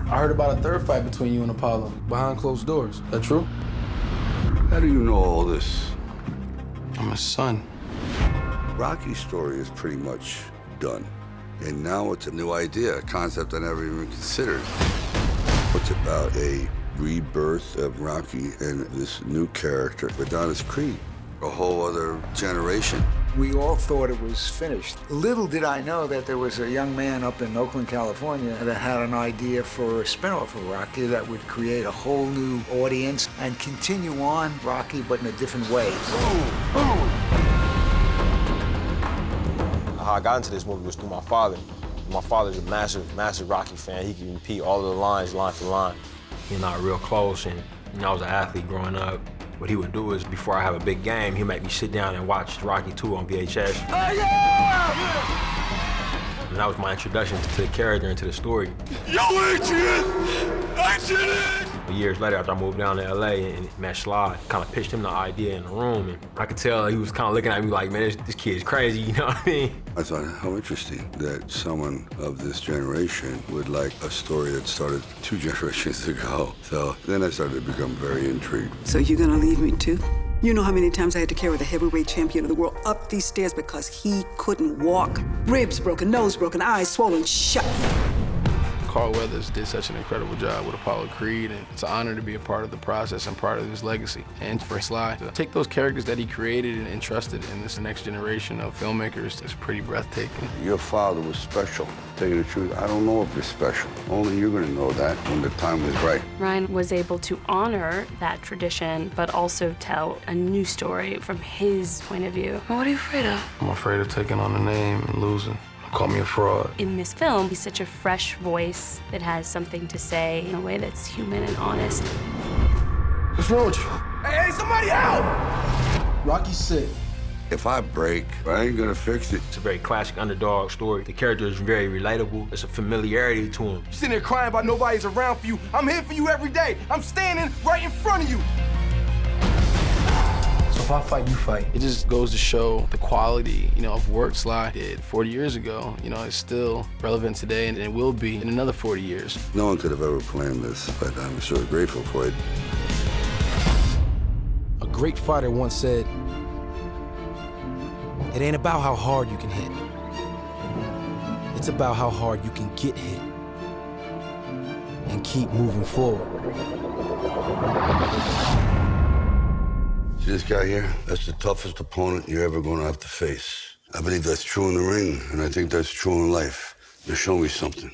I heard about a third fight between you and Apollo behind closed doors. Is that true? How do you know all this? I'm his son. Rocky's story is pretty much done. And now it's a new idea, a concept I never even considered. It's about a rebirth of Rocky and this new character, Adonis Creed, a whole other generation. We all thought it was finished. Little did I know that there was a young man up in Oakland, California that had an idea for a spinoff of Rocky that would create a whole new audience and continue on Rocky, but in a different way. How I got into this movie was through my father. My father's a massive Rocky fan. He can repeat all of the lines, line for line. He and I are real close, and I was an athlete growing up. What he would do is, before I have a big game, he'd make me sit down and watch Rocky 2 on VHS. Oh, yeah! And that was my introduction to the character and to the story. Yo, Adrian! Adrian! Years later, after I moved down to LA and met Sly, kind of pitched him the idea in the room, and I could tell he was kind of looking at me like, man, this kid's crazy, you know what I mean? I thought, how interesting that someone of this generation would like a story that started 2 generations ago. So then I started to become very intrigued. So you're gonna leave me too? You know how many times I had to carry the heavyweight champion of the world up these stairs because he couldn't walk? Ribs broken, nose broken, eyes swollen shut. Carl Weathers did such an incredible job with Apollo Creed, and it's an honor to be a part of the process and part of his legacy. And for Sly to take those characters that he created and entrusted in this next generation of filmmakers is pretty breathtaking. Your father was special. To tell you the truth, I don't know if you're special. Only you're gonna know that when the time is right. Ryan was able to honor that tradition, but also tell a new story from his point of view. What are you afraid of? I'm afraid of taking on the name and losing. Call me a fraud. In this film, he's such a fresh voice that has something to say in a way that's human and honest. What's wrong with you? Hey, somebody help! Rocky's sick. If I break, I ain't gonna fix it. It's a very classic underdog story. The character is very relatable. There's a familiarity to him. You're sitting there crying about nobody's around for you. I'm here for you every day. I'm standing right in front of you. So if I fight, you fight. It just goes to show the quality, of work Sly did 40 years ago. It's still relevant today, and it will be in another 40 years. No one could have ever planned this, but I'm sure grateful for it. A great fighter once said, "It ain't about how hard you can hit. It's about how hard you can get hit and keep moving forward." See this guy here? That's the toughest opponent you're ever gonna have to face. I believe that's true in the ring, and I think that's true in life. Now show me something.